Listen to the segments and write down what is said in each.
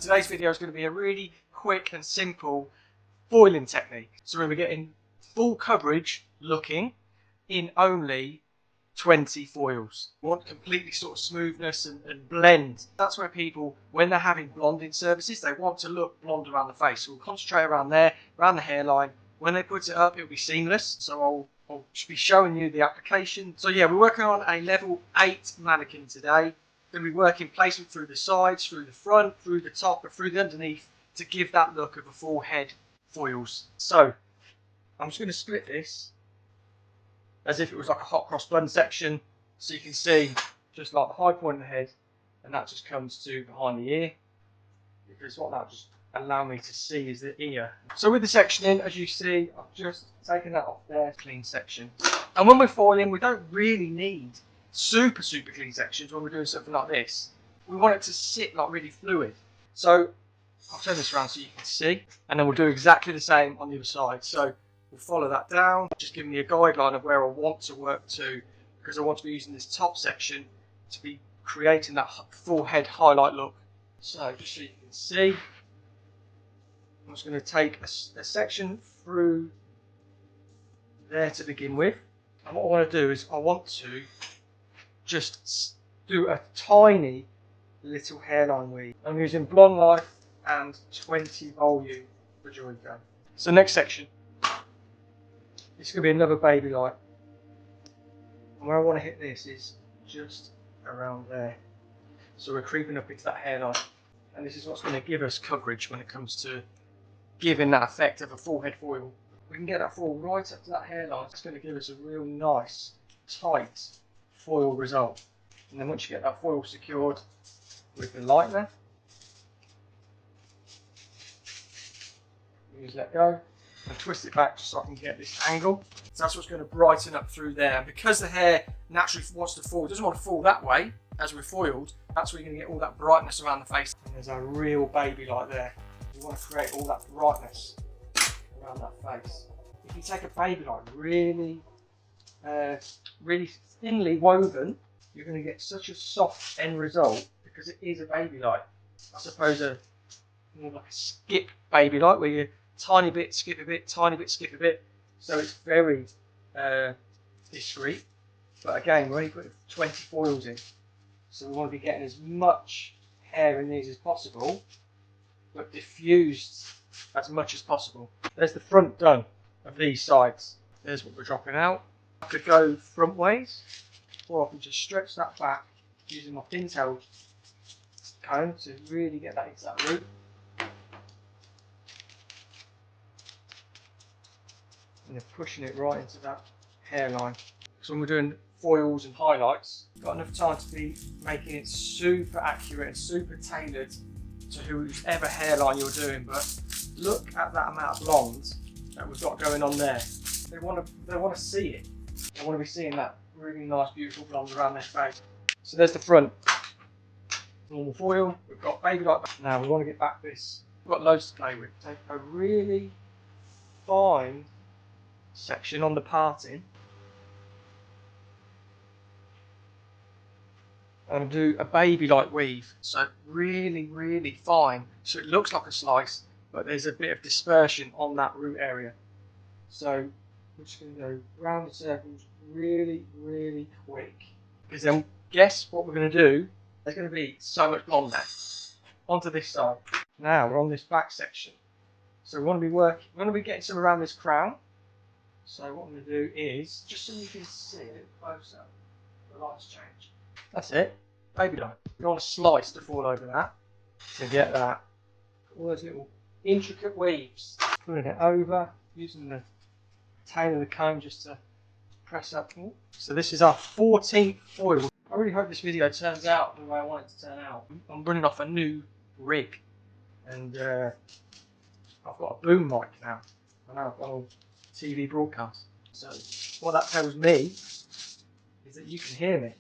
Today's video is going to be a really quick and simple foiling technique. So we're getting full coverage looking in only 20 foils. We want completely sort of smoothness and blend. That's where people, when they're having blonding services, they want to look blonde around the face. So we'll concentrate around there, around the hairline. When they put it up, it'll be seamless. So I'll be showing you the application. So yeah, we're working on a level 8 mannequin today. Going to be working placement through the sides, through the front, through the top, and through the underneath to give that look of a full head foils. So I'm just going to split this as if it was like a hot cross bun section, so you can see just like the high point of the head, and that just comes to behind the ear, because what that just allow me to see is the ear. So with the sectioning, as you see, I've just taken that off there, clean section. And when we're foiling, we don't really need super clean sections when we're doing something like this. We want it to sit like really fluid. So I'll turn this around so you can see, and then we'll do exactly the same on the other side. So we'll follow that down, just giving me a guideline of where I want to work to, because I want to be using this top section to be creating that full head highlight look. So just so you can see, I'm just going to take a section through there to begin with. And what I want to do is I want to just do a tiny little hairline weave. I'm using Blonde Life and 20 volume for Joico. So next section, it's going to be another baby light. And where I want to hit this is just around there. So we're creeping up into that hairline. And this is what's going to give us coverage when it comes to giving that effect of a full head foil. We can get that foil right up to that hairline. It's going to give us a real nice, tight foil result. And then once you get that foil secured with the lightener, you just let go and twist it back just so I can get this angle. So that's what's going to brighten up through there. And because the hair naturally wants to fall, it doesn't want to fall that way as we're foiled, that's where you're going to get all that brightness around the face. And there's a real baby light there. You want to create all that brightness around that face. If you take a baby light really thinly woven, you're going to get such a soft end result because it is a baby light. I suppose more like a skip baby light, where you tiny bit, skip a bit, tiny bit, skip a bit. So it's very discreet. But again, we're only putting 20 foils in, so we want to be getting as much hair in these as possible, but diffused as much as possible. There's the front done of these sides. There's what we're dropping out. I could go front ways, or I can just stretch that back using my pintail comb to really get that into that root. And then pushing it right into that hairline. So when we're doing foils and highlights, you've got enough time to be making it super accurate and super tailored to whoever hairline you're doing. But look at that amount of blonde that we've got going on there. They want to see it. They want to be seeing that really nice, beautiful blonde around their face. So there's the front. Normal foil. We've got baby light. Now we want to get back this. We've got loads to play with. Take a really fine section on the parting and do a baby light weave. So really fine. So it looks like a slice, but there's a bit of dispersion on that root area. So we're just going to go round the circles really quick, because then guess what we're going to do? There's going to be so much blonde there onto this side. Now we're on this back section, so we want to be getting some around this crown. So what I'm going to do is, just so you can see it closer, the lights change. That's it, baby light. You want a slice to fall over that to get that, all those little intricate weaves. Putting it over, using the tail of the comb just to press up. So this is our 14th foil. I really hope this video turns out the way I want it to turn out. I'm running off a new rig, and I've got a boom mic now. I know I've got a TV broadcast. So what that tells me is that you can hear me.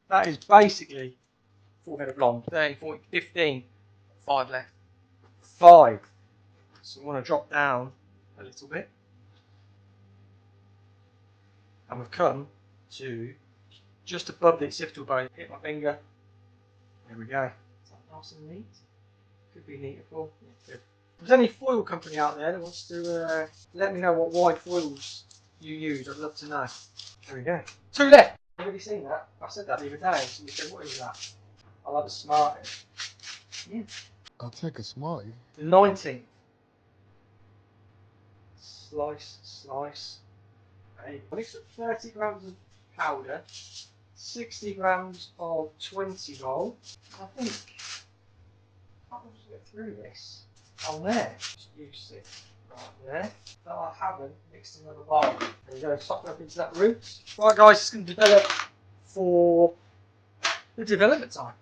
That is basically full head of blonde. 13, 14, 15, 5 left. 5. So we want to drop down a little bit. And we've come to just above the occipital bone. Hit my finger. There we go. Is that nice and neat? Could be neater for. Yeah, good. If there's any foil company out there that wants to let me know what wide foils you use, I'd love to know. There we go. 2 left. Have you seen that? I said that the other day. So you said, what is that? I'll have a Smartie. Yeah. I'll take a Smartie. 19. Slice. Okay. Mix up 30 grams of powder, 60 grams of 20 roll. I think I'll just get through this. On there. Just use it right there. That I haven't mixed in another bowl. There you go, soften up into that root. Right guys, it's going to develop for the development time.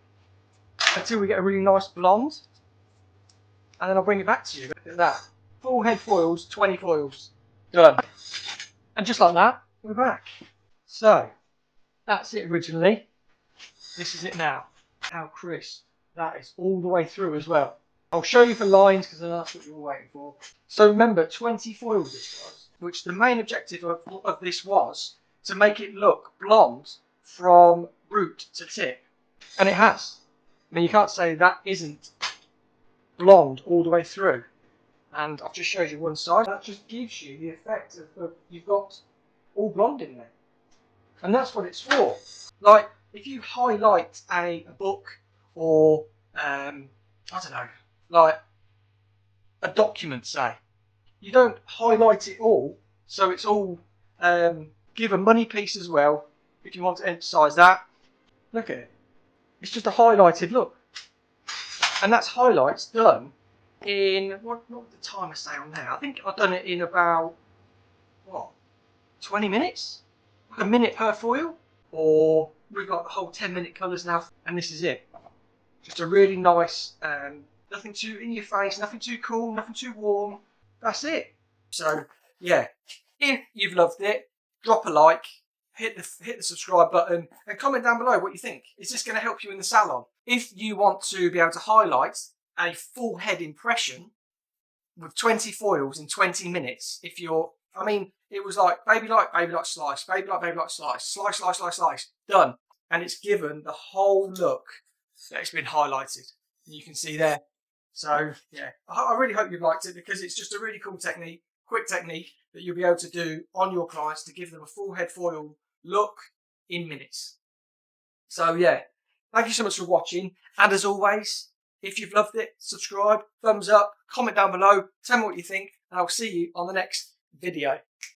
Until we get a really nice blonde. And then I'll bring it back to you. Look at that. Full head foils, 20 foils. Done. And just like that, we're back. So, that's it originally. This is it now. How crisp that is all the way through as well. I'll show you for lines because I know that's what you were waiting for. So remember, 20 foils this was, which the main objective of this was to make it look blonde from root to tip. And it has. I mean, you can't say that isn't blonde all the way through. And I've just showed you one side. That just gives you the effect of you've got all blonde in there. And that's what it's for. Like, if you highlight a book or, I don't know, like a document, say, you don't highlight it all, so it's all, give a money piece as well, if you want to emphasise that. Look at it. It's just a highlighted look. And that's highlights done in, what the time I say on there? I think I've done it in about, 20 minutes? A minute per foil? Or we've got the whole 10-minute colours now, and this is it. Just a really nice, nothing too in your face, nothing too cool, nothing too warm. That's it. So, yeah, if you've loved it, drop a like, hit the subscribe button, and comment down below what you think. Is this going to help you in the salon? If you want to be able to highlight a full head impression with 20 foils in 20 minutes, if you're, I mean, it was like baby like, slice, baby like, slice, done. And it's given the whole look that it's been highlighted. And you can see there. So, yeah, I really hope you liked it because it's just a really cool technique, quick technique that you'll be able to do on your clients to give them a full head foil look in minutes. So, yeah, thank you so much for watching. And as always, if you've loved it, subscribe, thumbs up, comment down below, tell me what you think, and I'll see you on the next video.